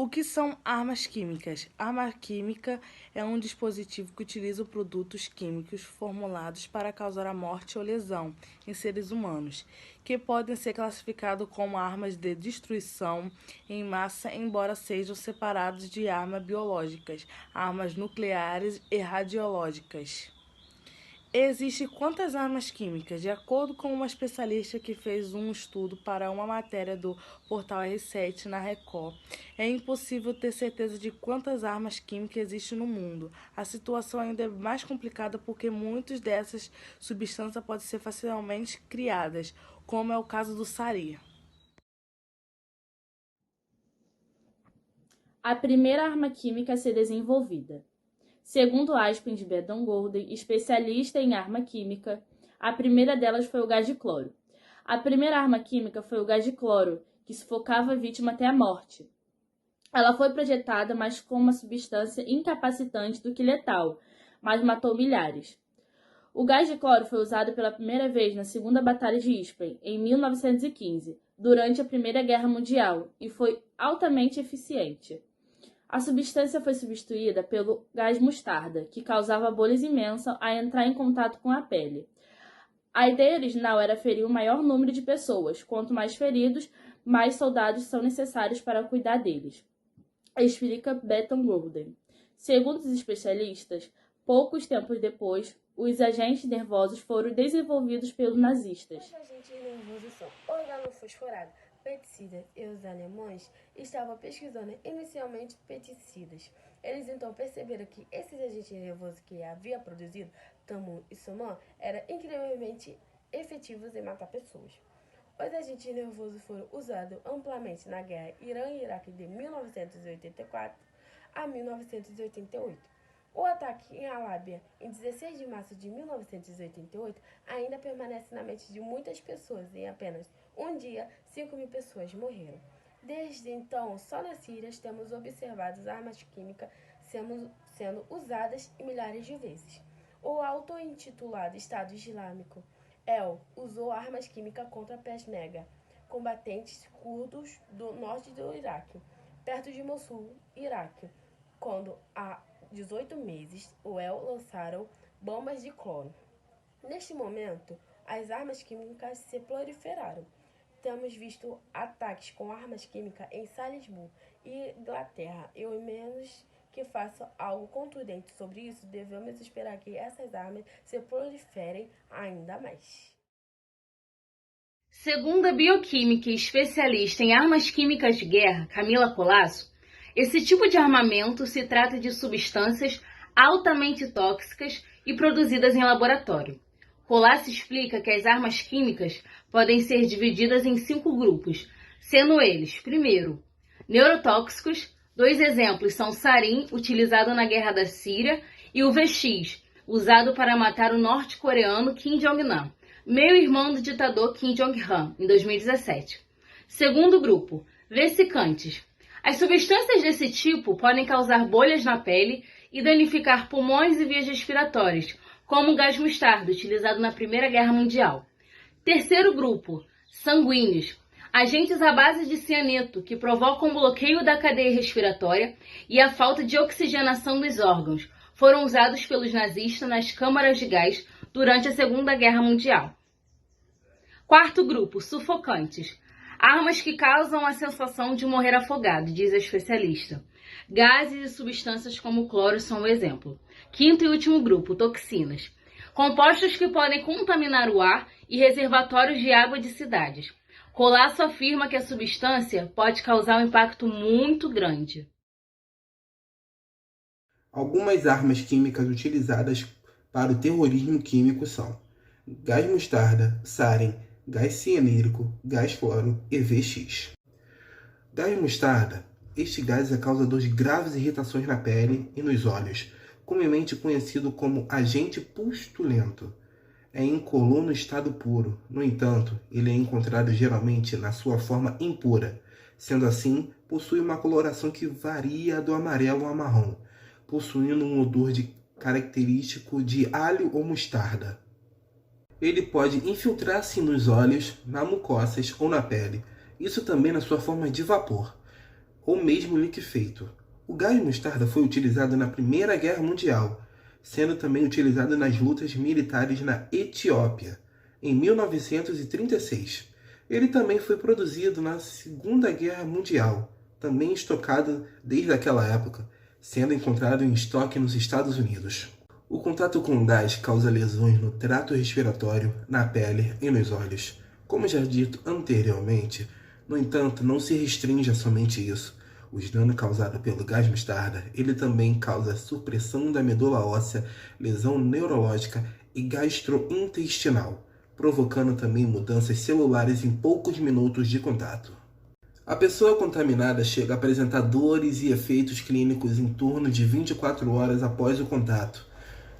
O que são armas químicas? Arma química é um dispositivo que utiliza produtos químicos formulados para causar a morte ou lesão em seres humanos, que podem ser classificados como armas de destruição em massa, embora sejam separados de armas biológicas, armas nucleares e radiológicas. Existem quantas armas químicas? De acordo com uma especialista que fez um estudo para uma matéria do portal R7 na Record, é impossível ter certeza de quantas armas químicas existem no mundo. A situação ainda é mais complicada porque muitas dessas substâncias podem ser facilmente criadas, como é o caso do sarin. A primeira arma química a ser desenvolvida. Segundo Aspen de Beddon Golden, especialista em arma química, a primeira delas foi o gás de cloro. A primeira arma química foi o gás de cloro, que sufocava a vítima até a morte. Ela foi projetada mais como uma substância incapacitante do que letal, mas matou milhares. O gás de cloro foi usado pela primeira vez na Segunda Batalha de Ypres, em 1915, durante a Primeira Guerra Mundial, e foi altamente eficiente. A substância foi substituída pelo gás mostarda, que causava bolhas imensas ao entrar em contato com a pele. A ideia original era ferir o maior número de pessoas. Quanto mais feridos, mais soldados são necessários para cuidar deles, explica Beddon Golden. Segundo os especialistas, poucos tempos depois, os agentes nervosos foram desenvolvidos pelos nazistas. Os agentes nervosos são organofosforados, peticidas, e os alemães estavam pesquisando inicialmente peticidas. Eles então perceberam que esses agentes nervosos que havia produzido, Tamu e Soman, eram incrivelmente efetivos em matar pessoas. Os agentes nervosos foram usados amplamente na guerra Irã-Iraque de 1984 a 1988. O ataque em Alábia, em 16 de março de 1988, ainda permanece na mente de muitas pessoas. Em apenas um dia, 5.000 pessoas morreram. Desde então, só na Síria temos observado armas químicas sendo usadas milhares de vezes. O auto-intitulado Estado Islâmico El usou armas químicas contra Peshmerga, combatentes curdos do norte do Iraque, perto de Mossul, Iraque, quando há 18 meses, o El lançaram bombas de cloro. Neste momento, as armas químicas se proliferaram. Temos visto ataques com armas químicas em Salisbury e Inglaterra, e ao menos que façam algo contundente sobre isso, devemos esperar que essas armas se proliferem ainda mais. Segundo a bioquímica e especialista em armas químicas de guerra, Camila Colasso, esse tipo de armamento se trata de substâncias altamente tóxicas e produzidas em laboratório. Colasso explica que as armas químicas podem ser divididas em 5 grupos, sendo eles, primeiro, neurotóxicos. 2 exemplos são o sarin, utilizado na Guerra da Síria, e o VX, usado para matar o norte-coreano Kim Jong-nam, meio-irmão do ditador Kim Jong-un, em 2017. Segundo grupo, vesicantes. As substâncias desse tipo podem causar bolhas na pele e danificar pulmões e vias respiratórias, como o gás mostarda, utilizado na Primeira Guerra Mundial. Terceiro grupo, sanguíneos. Agentes à base de cianeto, que provocam o bloqueio da cadeia respiratória e a falta de oxigenação dos órgãos, foram usados pelos nazistas nas câmaras de gás durante a Segunda Guerra Mundial. Quarto grupo, sufocantes. Armas que causam a sensação de morrer afogado, diz a especialista. Gases e substâncias como o cloro são um exemplo. Quinto e último grupo, toxinas. Compostos que podem contaminar o ar e reservatórios de água de cidades. Colasso afirma que a substância pode causar um impacto muito grande. Algumas armas químicas utilizadas para o terrorismo químico são gás mostarda, sarin, gás cianídrico, gás cloro e VX. Gás mostarda. Este gás é causador de graves irritações na pele e nos olhos, comumente conhecido como agente pustulento. É incolor no estado puro. No entanto, ele é encontrado geralmente na sua forma impura. Sendo assim, possui uma coloração que varia do amarelo ao marrom, possuindo um odor característico de alho ou mostarda. Ele pode infiltrar-se nos olhos, nas mucosas ou na pele, isso também na sua forma de vapor. ou mesmo liquefeito. O gás mostarda foi utilizado na Primeira Guerra Mundial, sendo também utilizado nas lutas militares na Etiópia, em 1936. Ele também foi produzido na Segunda Guerra Mundial, também estocado desde aquela época, sendo encontrado em estoque nos Estados Unidos. O contato com o gás causa lesões no trato respiratório, na pele e nos olhos. Como já dito anteriormente, no entanto, não se restringe a somente isso. Os danos causados pelo gás mostarda, ele também causa supressão da medula óssea, lesão neurológica e gastrointestinal, provocando também mudanças celulares em poucos minutos de contato. A pessoa contaminada chega a apresentar dores e efeitos clínicos em torno de 24 horas após o contato.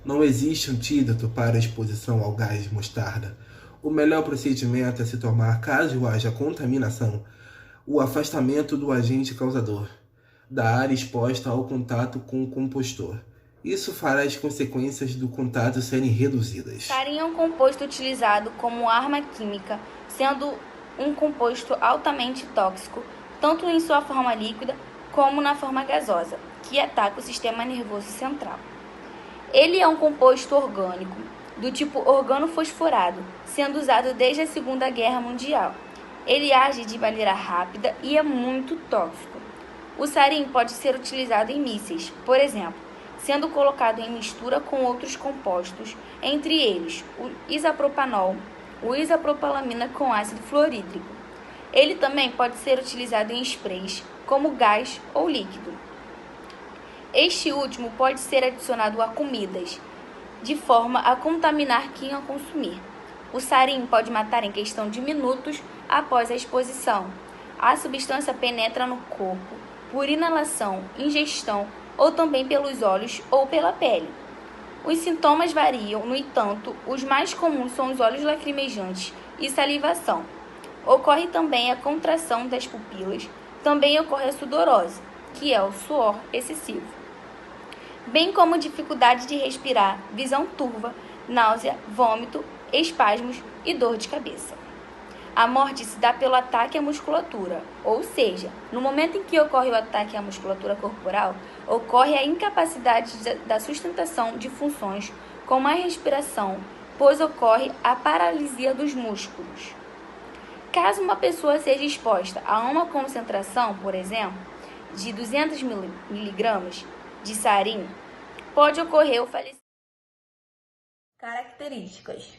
Não existe antídoto para a exposição ao gás mostarda. O melhor procedimento é se tomar, caso haja contaminação, o afastamento do agente causador, da área exposta ao contato com o compostor. Isso fará as consequências do contato serem reduzidas. Sarin é um composto utilizado como arma química, sendo um composto altamente tóxico, tanto em sua forma líquida como na forma gasosa, que ataca o sistema nervoso central. Ele é um composto orgânico, do tipo organofosforado, sendo usado desde a Segunda Guerra Mundial. Ele age de maneira rápida e é muito tóxico. O sarin pode ser utilizado em mísseis, por exemplo, sendo colocado em mistura com outros compostos, entre eles o isopropanol, o isopropalamina com ácido fluorídrico. Ele também pode ser utilizado em sprays, como gás ou líquido. Este último pode ser adicionado a comidas, de forma a contaminar quem a consumir. O sarin pode matar em questão de minutos após a exposição. A substância penetra no corpo por inalação, ingestão ou também pelos olhos ou pela pele. Os sintomas variam, no entanto, os mais comuns são os olhos lacrimejantes e salivação. Ocorre também a contração das pupilas, também ocorre a sudorose, que é o suor excessivo, bem como dificuldade de respirar, visão turva, náusea, vômito, espasmos e dor de cabeça. A morte se dá pelo ataque à musculatura, ou seja, no momento em que ocorre o ataque à musculatura corporal, ocorre a incapacidade da sustentação de funções como a respiração, pois ocorre a paralisia dos músculos. Caso uma pessoa seja exposta a uma concentração, por exemplo, de 200 mg de sarin, pode ocorrer o falecimento. Características.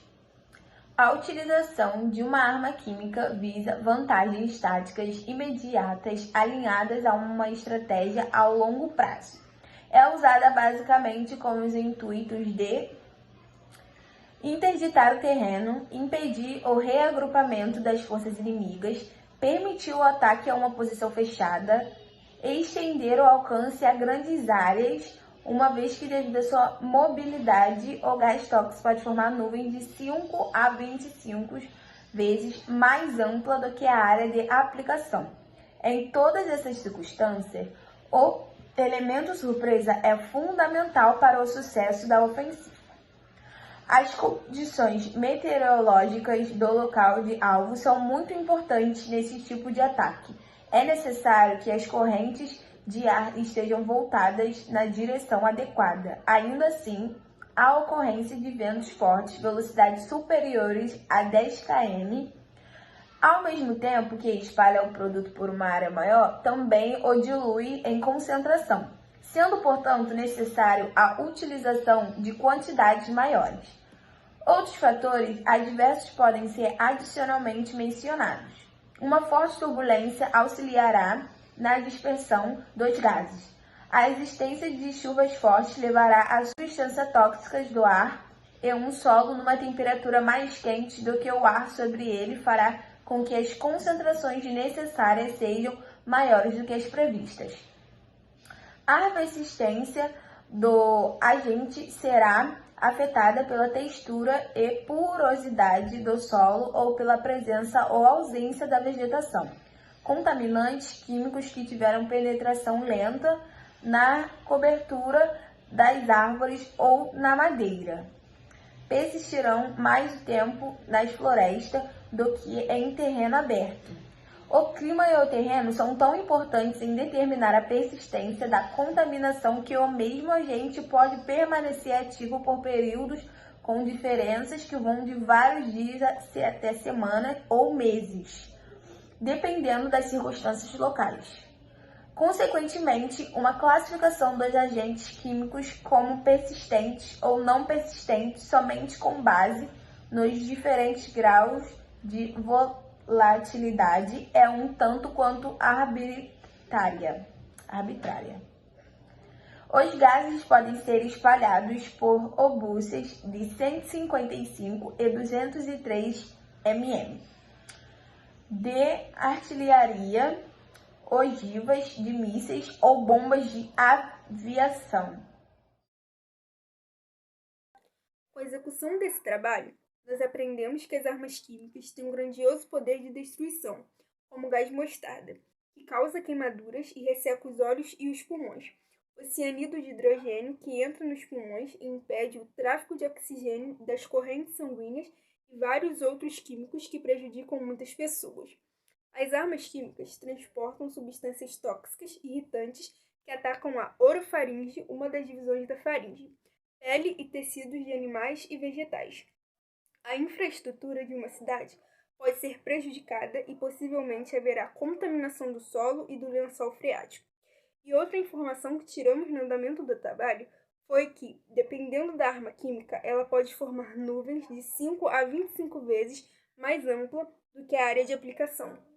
A utilização de uma arma química visa vantagens táticas imediatas alinhadas a uma estratégia a longo prazo. É usada basicamente com os intuitos de interditar o terreno, impedir o reagrupamento das forças inimigas, permitir o ataque a uma posição fechada, estender o alcance a grandes áreas, uma vez que devido à sua mobilidade, o gás tóxico pode formar nuvem de 5 a 25 vezes mais ampla do que a área de aplicação. Em todas essas circunstâncias, o elemento surpresa é fundamental para o sucesso da ofensiva. As condições meteorológicas do local de alvo são muito importantes nesse tipo de ataque. É necessário que as correntes de ar estejam voltadas na direção adequada. Ainda assim, a ocorrência de ventos fortes, velocidades superiores a 10 km, ao mesmo tempo que espalha o produto por uma área maior, também o dilui em concentração, sendo, portanto, necessário a utilização de quantidades maiores. Outros fatores adversos podem ser adicionalmente mencionados. Uma forte turbulência auxiliará na dispersão dos gases. A existência de chuvas fortes levará a substâncias tóxicas do ar e um solo numa temperatura mais quente do que o ar sobre ele fará com que as concentrações necessárias sejam maiores do que as previstas. A resistência do agente será afetada pela textura e porosidade do solo ou pela presença ou ausência da vegetação. Contaminantes químicos que tiveram penetração lenta na cobertura das árvores ou na madeira persistirão mais tempo nas florestas do que em terreno aberto. O clima e o terreno são tão importantes em determinar a persistência da contaminação que o mesmo agente pode permanecer ativo por períodos com diferenças que vão de vários dias até semanas ou meses, dependendo das circunstâncias locais. Consequentemente, uma classificação dos agentes químicos como persistentes ou não persistentes somente com base nos diferentes graus de volatilidade é um tanto quanto arbitrária. Os gases podem ser espalhados por obúcias de 155 e 203 mm de artilharia, ogivas de mísseis ou bombas de aviação. Com a execução desse trabalho, nós aprendemos que as armas químicas têm um grandioso poder de destruição, como o gás mostarda, que causa queimaduras e resseca os olhos e os pulmões. O cianeto de hidrogênio, que entra nos pulmões e impede o tráfego de oxigênio das correntes sanguíneas e vários outros químicos que prejudicam muitas pessoas. As armas químicas transportam substâncias tóxicas e irritantes que atacam a orofaringe, uma das divisões da faringe, pele e tecidos de animais e vegetais. A infraestrutura de uma cidade pode ser prejudicada e possivelmente haverá contaminação do solo e do lençol freático. E outra informação que tiramos no andamento do trabalho foi que, dependendo da arma química, ela pode formar nuvens de 5 a 25 vezes mais ampla do que a área de aplicação.